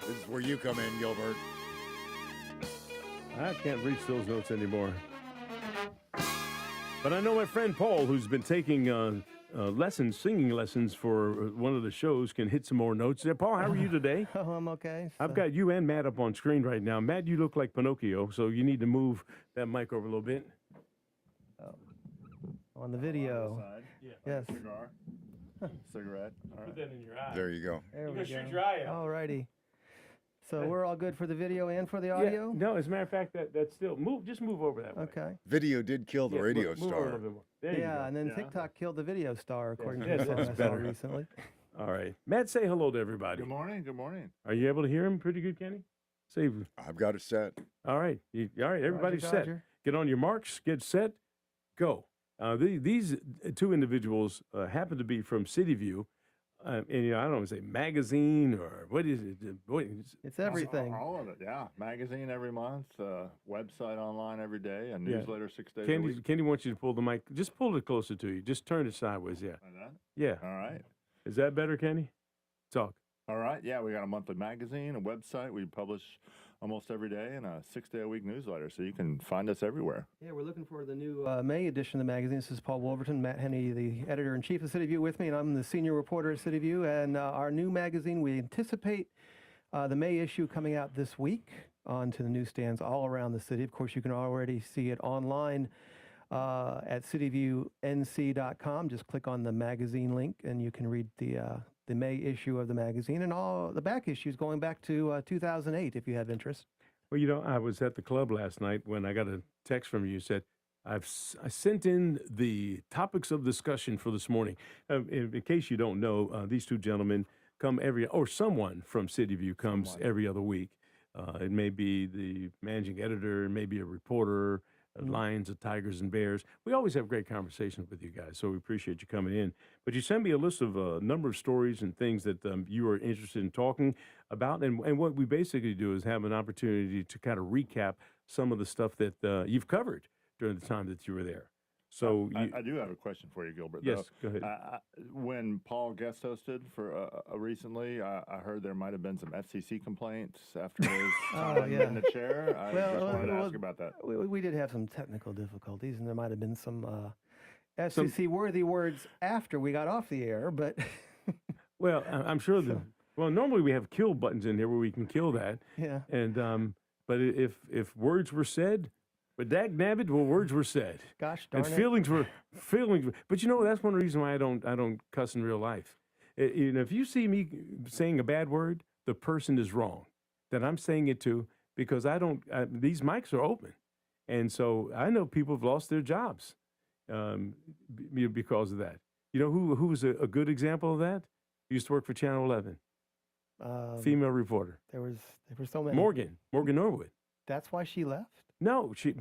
This is where you come in, Gilbert. I can't reach those notes anymore. But I know my friend Paul, who's been taking singing lessons for one of the shows, can hit some more notes there. Paul, how are you today? Oh, I'm okay. I've got you and Matt up on screen right now. Matt, you look like Pinocchio, so you need to move that mic over a little bit. On the video. Yeah. Yes. Cigar. Cigarette. All right. Put that in your eye. There you go. There You we go go. shoot your eye out. All righty. So we're all good for the video and for the audio? Yeah, no, as a matter of fact, that's still just move over that way. Okay. Video did kill the radio move over a star. little bit more. There you Yeah, go. and then Yeah. TikTok killed the video star, according Yes, to that's what I saw better. recently. All right, Matt, say hello to everybody. Good morning. Good morning. Are you able to hear him pretty good, Kenny? Say, I've got it set. all right, all right, everybody's set. Roger. Get on your marks, get set, go. These two individuals happen to be from Cityview, and I don't want to say magazine or what is it? It's everything. All of it. Yeah. Magazine every month. Website online every day. A newsletter 6 days a week. Kenny wants you to pull the mic. Just pull it closer to you. Just turn it sideways. Yeah, Like that? yeah. All right. Is that better, Kenny? Talk. All right. Yeah, we got a monthly magazine, a website. We publish almost every day, and a 6-day-a-week newsletter. So you can find us everywhere. Yeah, we're looking for the new May edition of the magazine. This is Paul Woolverton, Matt Henni, the editor-in-chief of Cityview with me, and I'm the senior reporter at Cityview. And our new magazine, we anticipate the May issue coming out this week onto the newsstands all around the city. Of course, you can already see it online at cityviewNC.com. Just click on the magazine link, and you can read the May issue of the magazine and all the back issues going back to 2008, if you have interest. Well, I was at the club last night when I got a text from you. Said, I sent in the topics of discussion for this morning. In case you don't know, these two gentlemen come someone from Cityview comes every other week. It may be the managing editor, it may be a reporter, Lions, Tigers, and Bears. We always have great conversations with you guys, so we appreciate you coming in. But you sent me a list of a number of stories and things that you are interested in talking about. And what we basically do is have an opportunity to kind of recap some of the stuff that you've covered during the time that you were there. So I do have a question for you, Gilbert. Yes, though. go ahead. When Paul guest hosted for recently, I heard there might have been some FCC complaints after his time in the chair. I just wanted to ask about that. We did have some technical difficulties, and there might have been some FCC-worthy words after we got off the air, but... Well, I'm sure well, normally we have kill buttons in here where we can kill that. Yeah. And but if words were said, but dag-nabbit, well, words were said. Gosh darn and it. feelings were. But that's one reason why I don't cuss in real life. If you see me saying a bad word, the person is wrong that I'm saying it to, because these mics are open. And so I know people have lost their jobs because of that. You know who was a good example of that? Used to work for Channel 11. Female reporter. There were so many. Morgan Norwood. That's why she left? No, she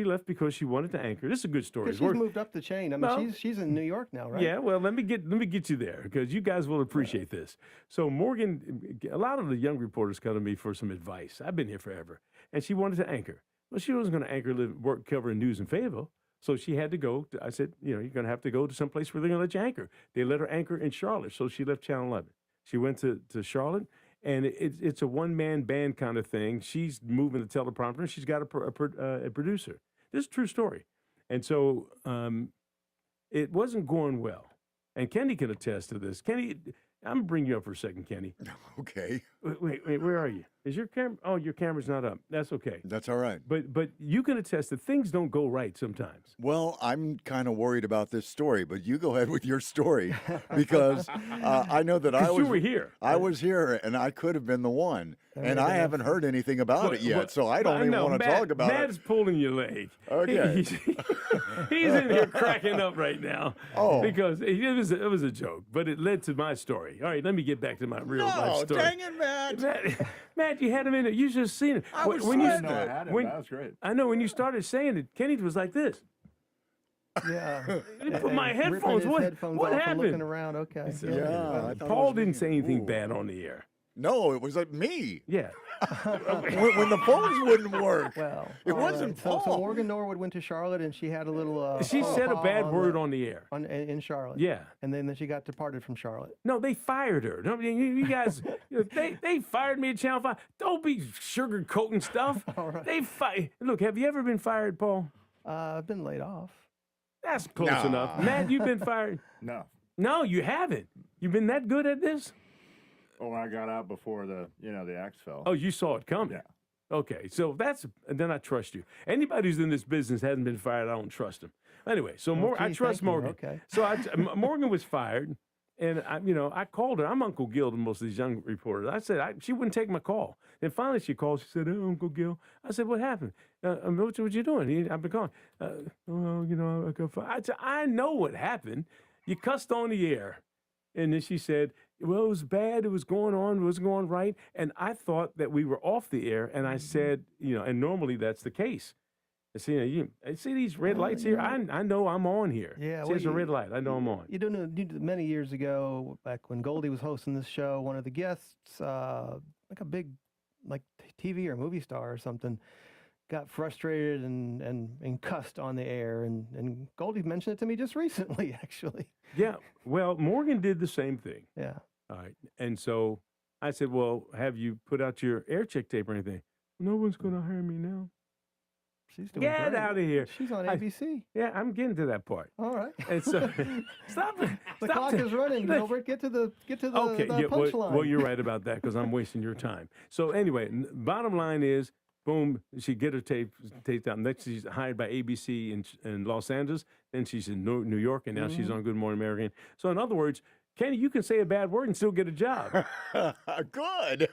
left because she wanted to anchor. This is a good story. Because she's moved up the chain. I mean, No. she's in New York now, right? Yeah, well, let me get you there because you guys will appreciate this. So Morgan, a lot of the young reporters come to me for some advice. I've been here forever, and she wanted to anchor. Well, she wasn't going to anchor, work covering news in Fayetteville, so she had to go. I said, you're going to have to go to some place where they're going to let you anchor. They let her anchor in Charlotte, so she left Channel 11. She went to Charlotte. And it's a one-man band kind of thing. She's moving the teleprompter, and she's got a producer. This is a true story. And so it wasn't going well. And Kenny can attest to this. Kenny, I'm going to bring you up for a second, Kenny. Okay. Wait, where are you? Is your camera? Oh, your camera's not up. That's okay. That's all right. But you can attest that things don't go right sometimes. Well, I'm kind of worried about this story, but you go ahead with your story because I know that You were here. I was here, and I could have been the one, and I haven't heard anything about it yet, so I don't even want to talk about Matt's it. pulling your leg. Okay. He's in here cracking up right now. Oh. Because it was a joke, but it led to my story. All right, let me get back to my real life story. Dang it, Matt. Matt, you had him in it. You should have seen it. I was when you, sweating. No, I had it. That was great. I know when you started saying it, Kenny was like this. Yeah. Put my Ripping headphones. his What headphones what off and looking happened? around. Okay. Yeah, I thought it Paul was didn't me. say anything Ooh. bad on the air. No, it was me. Yeah. When the phones wouldn't work. Well, It all wasn't right. So Paul. Morgan Norwood went to Charlotte, and she had a little. She faux said a pas bad word the- on the air. in Charlotte. Yeah. And then she got departed from Charlotte. No, they fired her. No, you guys, they fired me at Channel 5. Don't be sugarcoating stuff. All right. They Look, have you ever been fired, Paul? I've been laid off. That's close Nah. enough. Matt, you've been fired? No. No, you haven't. You've been that good at this? Oh, I got out before the axe fell. Oh, you saw it coming. Yeah. Okay, so then I trust you. Anybody who's in this business hasn't been fired, I don't trust them. Anyway, so I gee, trust thank you. Morgan. Okay. So Morgan was fired, and I called her. I'm Uncle Gil to most of these young reporters. I said she wouldn't take my call. Then finally she called. She said, "Oh, Uncle Gil." I said, "What happened? What you doing?" I've been calling. I got fired. I said, "I know what happened. You cussed on the air." And then she said, "Well, it was bad. It was going on. It wasn't going right." And I thought that we were off the air. And I said, and normally that's the case. I see, see these red lights here? I know I'm on here. Yeah, See, it's a red light. I know I'm on. You don't know, many years ago, back when Goldie was hosting this show, one of the guests, like a big, TV or movie star or something, got frustrated and cussed on the air. And Goldie mentioned it to me just recently, actually. Yeah. Well, Morgan did the same thing. Yeah. All right. And so I said, "Well, have you put out your air check tape or anything?" "No one's going to hire me now." She's doing Get great. out of here. She's on I- ABC. Yeah, I'm getting to that part. All right. And so stop it. The Stop clock it. is running, Look, Gilbert. Get to the Okay, yeah, punchline. well, you're right about that because I'm wasting your time. So anyway, bottom line is, boom, she get her taped out. Next, she's hired by ABC in Los Angeles. Then she's in New York, and now she's on Good Morning America. So in other words, Kenny, you can say a bad word and still get a job. Good.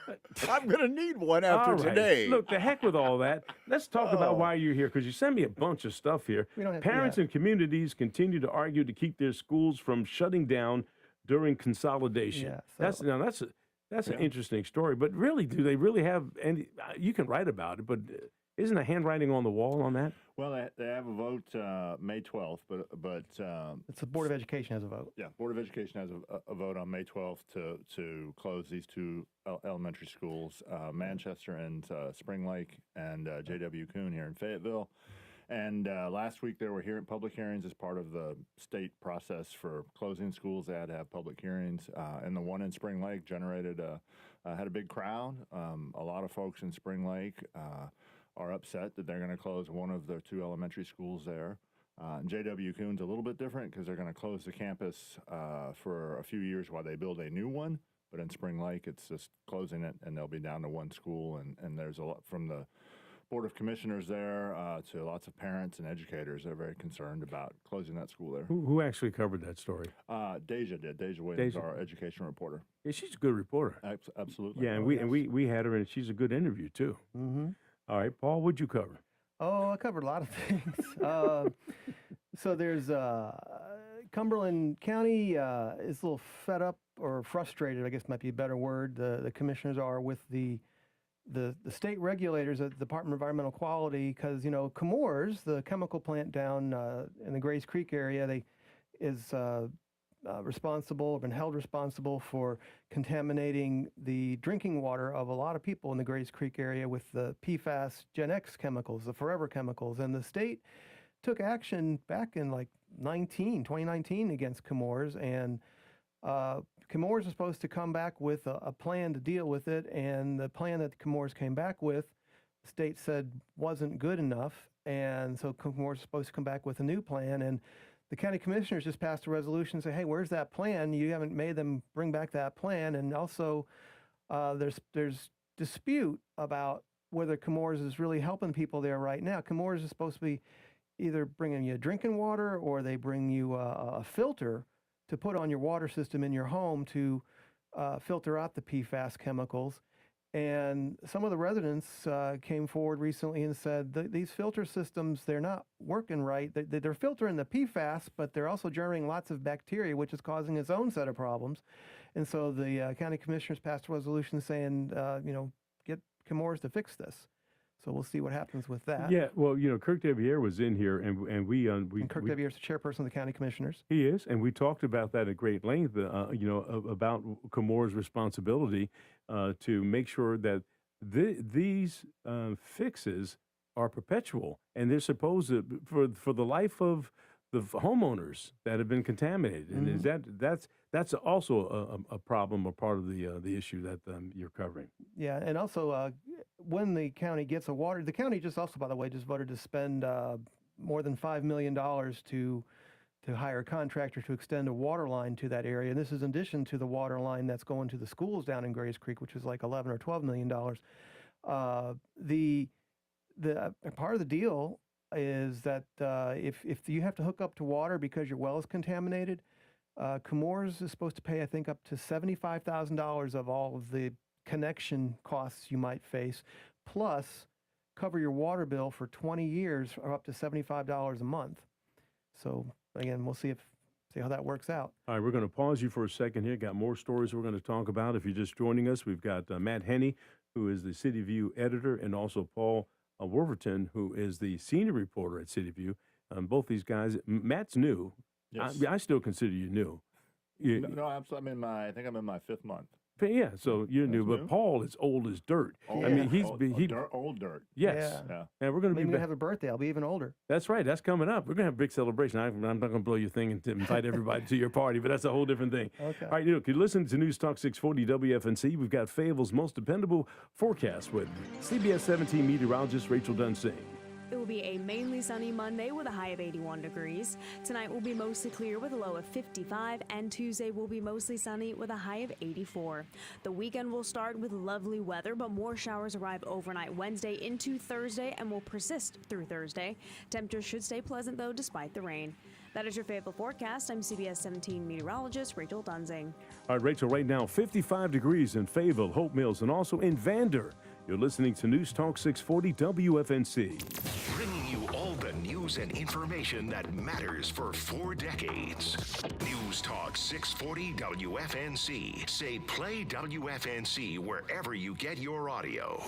I'm going to need one after All right. today. Look, the heck with all that. Let's talk about why you're here, because you sent me a bunch of stuff here. We don't have- Parents yeah. and communities continue to argue to keep their schools from shutting down during consolidation. Yeah, so- That's an interesting story. But really, do they really have any? You can write about it, but isn't the handwriting on the wall on that? Well, they have a vote May 12th, but It's the Board of Education has a vote. yeah, Board of Education has a vote on May 12th to close these two elementary schools, Manchester and Spring Lake, and J.W. Kuhn here in Fayetteville. And last week there were public hearings as part of the state process for closing schools. They had to have public hearings, and the one in Spring Lake had a big crowd. A lot of folks in Spring Lake are upset that they're going to close one of their two elementary schools there. J.W. Kuhn's a little bit different because they're going to close the campus for a few years while they build a new one. But in Spring Lake, it's just closing it, and they'll be down to one school. And there's a lot from the Board of Commissioners there to lots of parents and educators. They're very concerned about closing that school there. Who actually covered that story? Deja did. Deja Williams, Deja. our education reporter. Yeah, she's a good reporter. Absolutely. Yeah, and Oh, we had her, and she's a good interview too. Mm-hmm. All right, Paul, what'd you cover? Oh, I covered a lot of things. So there's Cumberland County is a little fed up or frustrated, I guess might be a better word. The commissioners are with the state regulators at the Department of Environmental Quality because, Chemours, the chemical plant down in the Grays Creek area, is responsible, been held responsible for contaminating the drinking water of a lot of people in the Grays Creek area with the PFAS Gen X chemicals, the forever chemicals. And the state took action back in 2019 against Chemours, and Chemours is supposed to come back with a plan to deal with it, and the plan that Chemours came back with, the state said wasn't good enough, and so Chemours is supposed to come back with a new plan, and the county commissioners just passed a resolution and say, hey, where's that plan? You haven't made them bring back that plan, and also there's dispute about whether Chemours is really helping people there right now. Chemours is supposed to be either bringing you drinking water or they bring you a filter to put on your water system in your home to filter out the PFAS chemicals. And some of the residents came forward recently and said these filter systems, they're not working right. They're filtering the PFAS, but they're also generating lots of bacteria, which is causing its own set of problems. And so the county commissioners passed a resolution saying, get Chemours to fix this. So we'll see what happens with that. Yeah, well, Kirk Deviere was in here, and we And Kirk Deviere is the chairperson of the county commissioners. He is, and we talked about that at great length. About Comores' responsibility to make sure that these fixes are perpetual, and they're supposed to for the life of the homeowners that have been contaminated. And is that's also a problem or part of the issue that you're covering. Yeah, and also when the county gets a water, the county just also, by the way, just voted to spend more than $5 million to hire a contractor to extend a water line to that area. And this is in addition to the water line that's going to the schools down in Grays Creek, which is like $11 or $12 million. The part of the deal is that if you have to hook up to water because your well is contaminated, Comores is supposed to pay, I think, up to $75,000 of all of the connection costs you might face, plus cover your water bill for 20 years or up to $75 a month. So again, we'll see how that works out. All right, we're going to pause you for a second here. Got more stories we're going to talk about. If you're just joining us, we've got Matt Henni, who is the Cityview editor, and also Paul Woolverton, who is the senior reporter at Cityview. Both these guys, Matt's new. Yes. I still consider you new. No, absolutely. I think I'm in my 5th month. Yeah, so you're new, That's but new. Paul is old as dirt. Old, I mean, old dirt. Yes, Yeah. and we're going to Maybe be when I back. have a birthday, I'll be even older. That's right. That's coming up. We're going to have a big celebration. I'm not going to blow your thing and invite everybody to your party, but that's a whole different thing. Okay. All right, you listen to News Talk 640 WFNC. We've got Fayetteville's most dependable forecast with CBS 17 meteorologist Rachel Dunsing. It will be a mainly sunny Monday with a high of 81 degrees. Tonight will be mostly clear with a low of 55, and Tuesday will be mostly sunny with a high of 84. The weekend will start with lovely weather, but more showers arrive overnight Wednesday into Thursday and will persist through Thursday. Temperatures should stay pleasant, though, despite the rain. That is your Fayetteville forecast. I'm CBS 17 meteorologist Rachel Dunsing. All right, Rachel, right now, 55 degrees in Fayetteville, Hope Mills, and also in Vander. You're listening to News Talk 640 WFNC. Bringing you all the news and information that matters for 4 decades. News Talk 640 WFNC. Say play WFNC wherever you get your audio.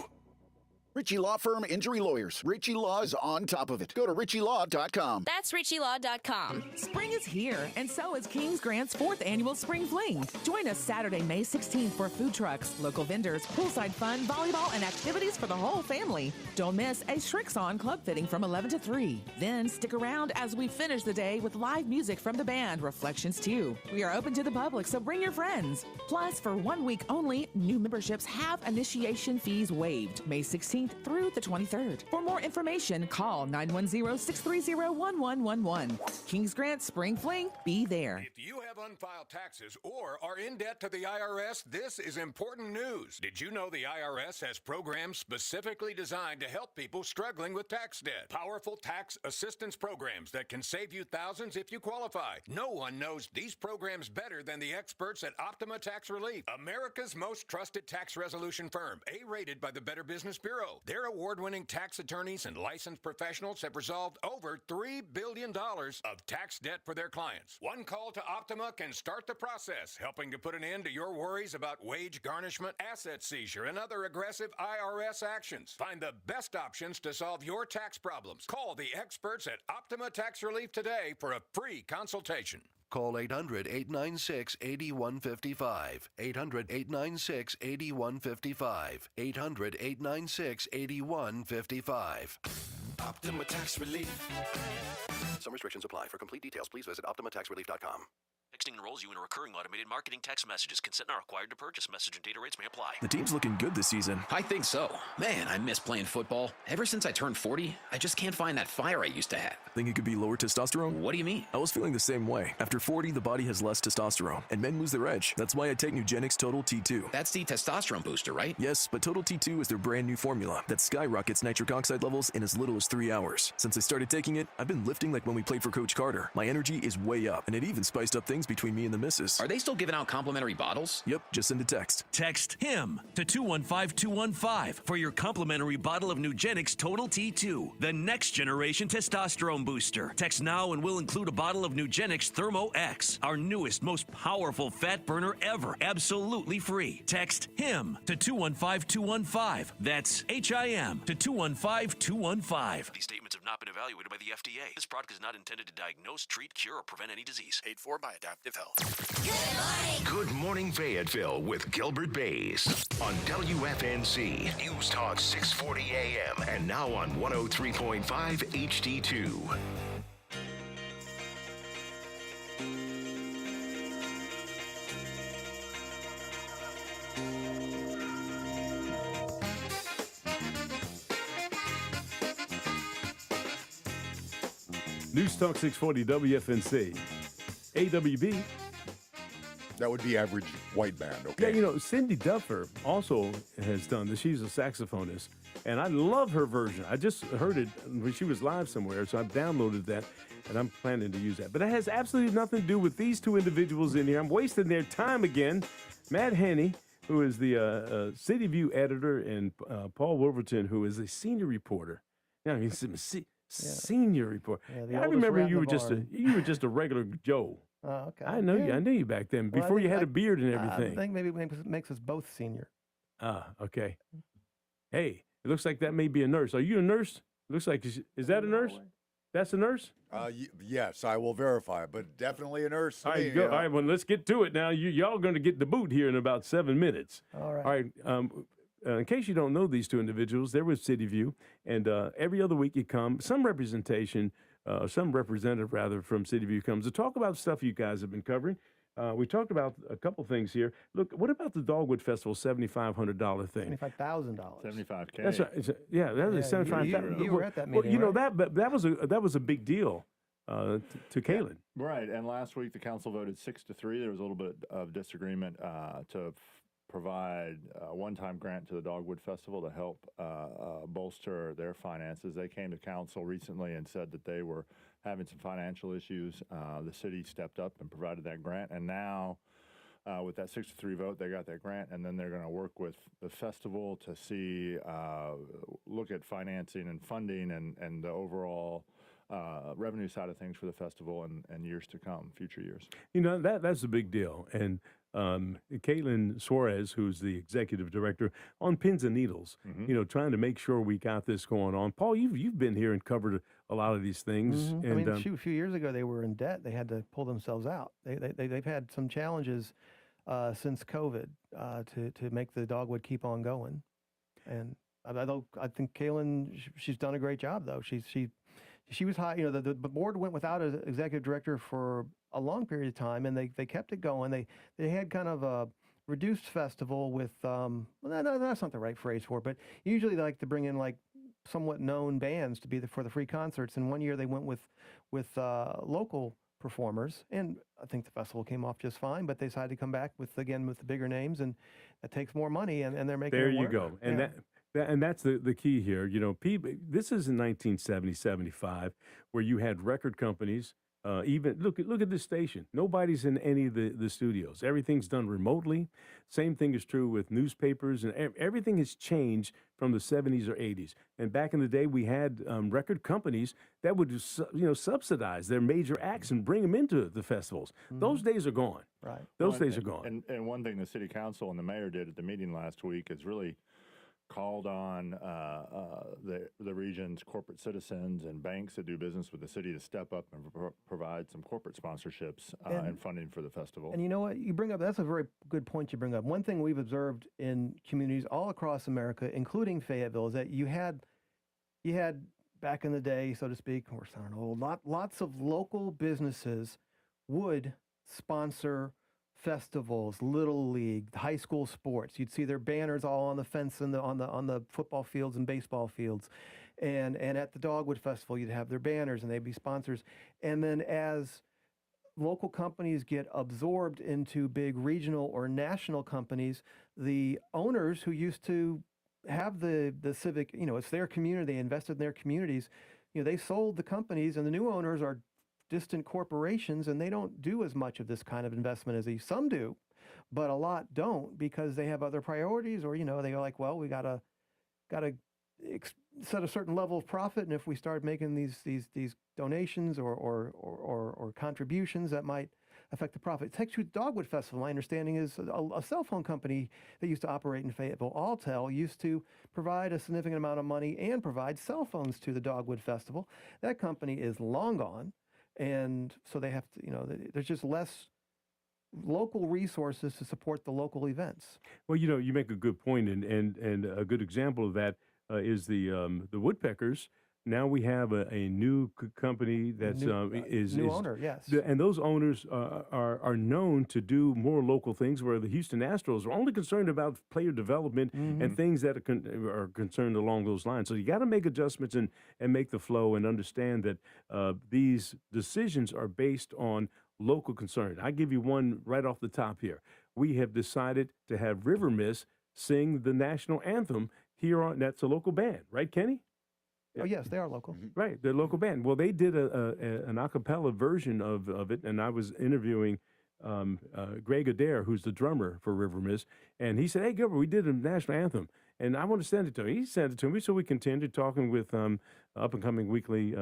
Ritchie Law Firm Injury Lawyers. Ritchie Law is on top of it. Go to ritchielaw.com. That's ritchielaw.com. Spring is here, and so is Kings Grant's 4th annual Spring Fling. Join us Saturday, May 16th for food trucks, local vendors, poolside fun, volleyball, and activities for the whole family. Don't miss a Shrix-On club fitting from 11 to 3. Then stick around as we finish the day with live music from the band Reflections 2. We are open to the public, so bring your friends. Plus, for 1 week only, new memberships have initiation fees waived. May 16th through the 23rd. For more information, call 910-630-1111. Kings Grant Spring Fling, be there. If you have unfiled taxes or are in debt to the IRS, this is important news. Did you know the IRS has programs specifically designed to help people struggling with tax debt? Powerful tax assistance programs that can save you thousands if you qualify. No one knows these programs better than the experts at Optima Tax Relief, America's most trusted tax resolution firm, A-rated by the Better Business Bureau. Their award-winning tax attorneys and licensed professionals have resolved over $3 billion of tax debt for their clients. One call to Optima can start the process, helping to put an end to your worries about wage garnishment, asset seizure, and other aggressive IRS actions. Find the best options to solve your tax problems. Call the experts at Optima Tax Relief today for a free consultation. Call 800-896-8155. 800-896-8155. 800-896-8155. Optima Tax Relief. Some restrictions apply. For complete details, please visit OptimaTaxRelief.com. Texting enrolls you in a recurring automated marketing text messages. Consent not required to purchase. Message and data rates may apply. The team's looking good this season. I think so. Man, I miss playing football. Ever since I turned 40, I just can't find that fire I used to have. Think it could be lower testosterone? What do you mean? I was feeling the same way. After 40, the body has less testosterone, and men lose their edge. That's why I take Nugenix Total T2. That's the testosterone booster, right? Yes, but Total T2 is their brand new formula that skyrockets nitric oxide levels in as little as 3 hours. Since I started taking it, I've been lifting like when we played for Coach Carter. My energy is way up, and it even spiced up things drinks between me and the missus. Are they still giving out complimentary bottles? Yep, just send a text. Text HIM to 215215 for your complimentary bottle of Nugenix Total T2, the next generation testosterone booster. Text now and we'll include a bottle of Nugenix Thermo X, our newest, most powerful fat burner ever, absolutely free. Text HIM to 215215. That's HIM to 215215. These statements have not been evaluated by the FDA. This product is not intended to diagnose, treat, cure, or prevent any disease. Paid for by Adaptive Health. Good morning, Fayetteville with Gilbert Bays on WFNC News Talk 640 AM and now on 103.5 HD2. News Talk 640 WFNC. AWB. That would be average white band, okay? Yeah, you know, Cindy Duffer also has done this. She's a saxophonist, and I love her version. I just heard it when she was live somewhere, so I've downloaded that, and I'm planning to use that. But it has absolutely nothing to do with these two individuals in here. I'm wasting their time again. Matt Henni, who is the Cityview editor, and Paul Woolverton, who is a senior reporter. Yeah, I mean, senior reporter. Yeah, I remember you were just a regular Joe. Oh, okay. I know you. I knew you back then, Well, I before you think had a beard and everything. I think maybe it makes us both senior. Ah, okay. Hey, it looks like that may be a nurse. Are you a nurse? Looks like, is that a nurse? That's a nurse? Yes, I will verify, but definitely a nurse. All right, go. All right, well, let's get to it now. Y'all going to get the boot here in about 7 minutes. All right. All right. In case you don't know these two individuals, they're with Cityview, and every other week you come, some representation, some representative rather from Cityview comes to talk about stuff you guys have been covering. We talked about a couple things here. Look, what about the Dogwood Festival $7,500 thing? $75,000. $75K. That's right. That was $75,000. You were at that meeting. Well, you know right? that was a big deal to Kaylin. Right, and last week the council voted 6-3. There was a little bit of disagreement to provide a one-time grant to the Dogwood Festival to help bolster their finances. They came to council recently and said that they were having some financial issues. The city stepped up and provided that grant, and now with that 6-3 vote, they got that grant, and then they're going to work with the festival to see, look at financing and funding and the overall revenue side of things for the festival and years to come, future years. You know, that's a big deal. And Caitlin Suarez, who's the executive director on Pins and Needles, you know, trying to make sure we got this going on. Paul, you've been here and covered a lot of these things. And, I mean, a few years ago they were in debt. They had to pull themselves out. They've had some challenges since COVID to make the Dogwood keep on going. And I think Caitlin, she's done a great job though. She was high. You know, the board went without an executive director for a long period of time, and they kept it going. They had kind of a reduced festival with well, no, that's not the right phrase for it, but usually they like to bring in like somewhat known bands to be for the free concerts. And one year they went with local performers, and I think the festival came off just fine. But they decided to come back with the bigger names, and that takes more money, and they're making there it you work. go, and and that's the key here. You know, this is in 1970, 75, where you had record companies. Even look at this station. Nobody's in any of the studios. Everything's done remotely. Same thing is true with newspapers, and everything has changed from the 70s or 80s. And back in the day, we had record companies that would subsidize their major acts and bring them into the festivals. Those days are gone. Right. Those days are gone. And one thing the city council and the mayor did at the meeting last week is really called on the region's corporate citizens and banks that do business with the city to step up and provide some corporate sponsorships and funding for the festival. And you know what? That's a very good point you bring up. One thing we've observed in communities all across America, including Fayetteville, is that you had back in the day, so to speak, we're sounding old, lots of local businesses would sponsor festivals, little league, high school sports. You'd see their banners all on the fence and on the football fields and baseball fields, and at the Dogwood Festival, you'd have their banners and they'd be sponsors. And then as local companies get absorbed into big regional or national companies, the owners who used to have the civic, it's their community, they invested in their communities, they sold the companies, and the new owners are distant corporations, and they don't do as much of this kind of investment as these. Some do, but a lot don't because they have other priorities, or they're like, well, we gotta set a certain level of profit, and if we start making these donations or contributions, that might affect the profit. Texas Dogwood Festival, my understanding, is a cell phone company that used to operate in Fayetteville. Alltel used to provide a significant amount of money and provide cell phones to the Dogwood Festival. That company is long gone, and so they have to, there's just less local resources to support the local events. Well, you make a good point, and a good example of that is the Woodpeckers. Now we have a new company that's new owner, yes. And those owners are known to do more local things, where the Houston Astros are only concerned about player development and things that are concerned along those lines. So you got to make adjustments and make the flow and understand that these decisions are based on local concern. I give you one right off the top here. We have decided to have River Miss sing the national anthem here on. That's a local band, right, Kenny? Oh, yes, they are local. Right, they're a local band. Well, they did an a cappella version of it, and I was interviewing Greg Adair, who's the drummer for River Miss, and he said, "Hey, Gilbert, we did a national anthem, and I want to send it to him." He sent it to me, so we continued talking with up-and-coming weekly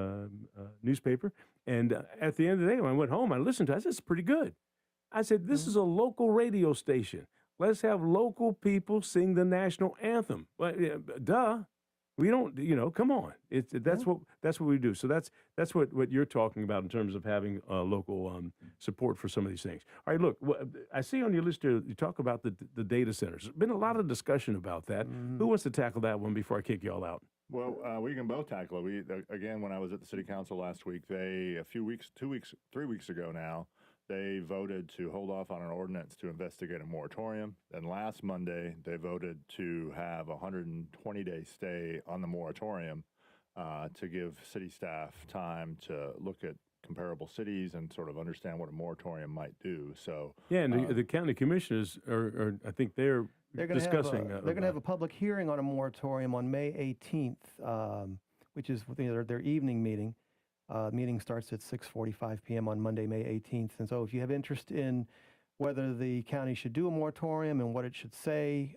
newspaper, and at the end of the day, when I went home, I listened to it. I said, "It's pretty good." I said, "This is a local radio station. Let's have local people sing the national anthem." Well, duh. We don't, come on. That's what we do. So that's what you're talking about in terms of having local support for some of these things. All right, look, I see on your list here, you talk about the data centers. There's been a lot of discussion about that. Who wants to tackle that one before I kick y'all out? Well, we can both tackle it. Again, when I was at the city council last week, 3 weeks ago now, they voted to hold off on an ordinance to investigate a moratorium. And last Monday, they voted to have a 120-day stay on the moratorium to give city staff time to look at comparable cities and sort of understand what a moratorium might do. So yeah, and the county commissioners are I think they're discussing. They're going to have a public hearing on a moratorium on May 18th, which is their evening meeting. Meeting starts at 6:45 p.m. on Monday, May 18th. And so if you have interest in whether the county should do a moratorium and what it should say,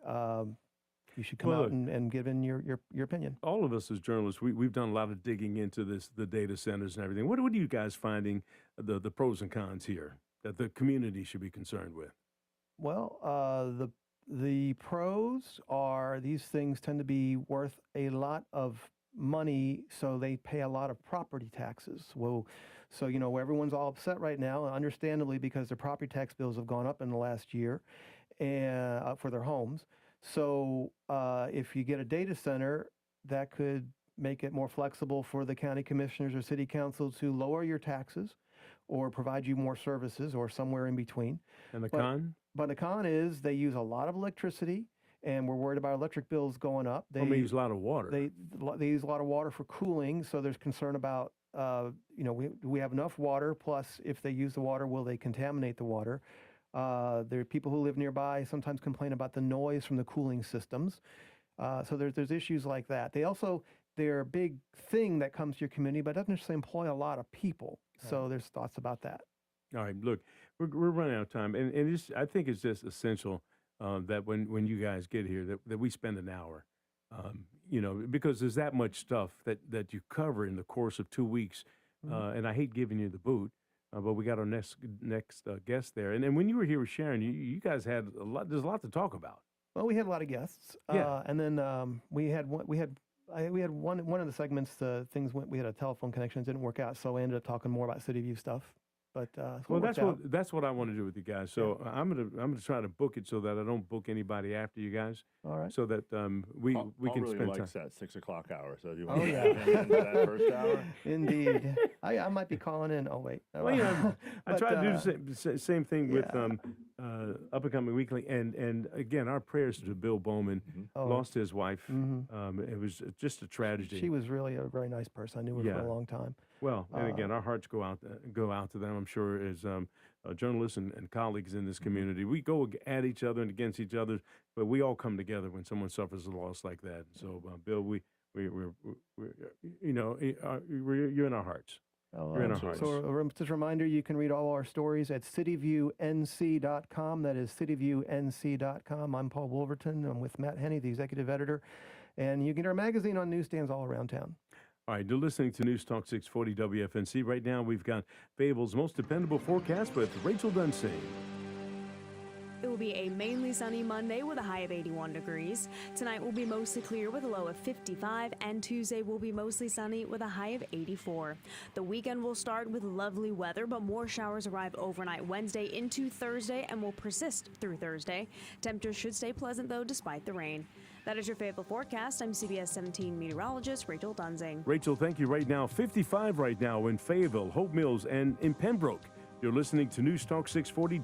you should come out and give in your opinion. All of us as journalists, we've done a lot of digging into the data centers and everything. What are you guys finding the pros and cons here that the community should be concerned with? Well, the pros are these things tend to be worth a lot of money, so they pay a lot of property taxes. Well, so everyone's all upset right now, understandably, because their property tax bills have gone up in the last year, and for their homes. So if you get a data center, that could make it more flexible for the county commissioners or city council to lower your taxes, or provide you more services, or somewhere in between. And the con? But the con is they use a lot of electricity. And we're worried about electric bills going up. They use a lot of water. They use a lot of water for cooling, so there's concern about, we have enough water, plus if they use the water, will they contaminate the water? There are people who live nearby sometimes complain about the noise from the cooling systems. So there's issues like that. They're a big thing that comes to your community, but doesn't necessarily employ a lot of people. So there's thoughts about that. All right, look, we're running out of time, and I think it's just essential that when you guys get here, that we spend an hour, because there's that much stuff that you cover in the course of 2 weeks, and I hate giving you the boot, but we got our next guest there, and when you were here with Sharon, you guys had a lot. There's a lot to talk about. Well, we had a lot of guests, and then we had one of the segments. We had a telephone connection, it didn't work out, so we ended up talking more about Cityview stuff. But that's what I want to do with you guys. So I'm gonna try to book it so that I don't book anybody after you guys. All right. So that we Paul can really spend likes time. that 6 o'clock hour. So do you want to get into that first hour? Indeed. I might be calling in. Oh wait. Well, I try to do the same thing with Up and Coming Weekly, and again, our prayers to Bill Bowman. Lost his wife. It was just a tragedy. She was really a very nice person. I knew her for a long time. Well, and again, our hearts go out to them. I'm sure as journalists and colleagues in this community, we go at each other and against each other, but we all come together when someone suffers a loss like that. So, Bill, we're you're in our hearts. You're in our hearts. So just a reminder, you can read all our stories at cityviewnc.com. That is cityviewnc.com. I'm Paul Woolverton. I'm with Matt Henni, the executive editor. And you can get our magazine on newsstands all around town. All right, you're listening to News Talk 640 WFNC. Right now, we've got Fayetteville's most dependable forecast with Rachel Dunsing. It will be a mainly sunny Monday with a high of 81 degrees. Tonight will be mostly clear with a low of 55, and Tuesday will be mostly sunny with a high of 84. The weekend will start with lovely weather, but more showers arrive overnight Wednesday into Thursday and will persist through Thursday. Temperatures should stay pleasant, though, despite the rain. That is your Fayetteville forecast. I'm CBS 17 meteorologist Rachel Dunsing. Rachel, thank you. Right now, 55 right now in Fayetteville, Hope Mills, and in Pembroke. You're listening to News Talk 640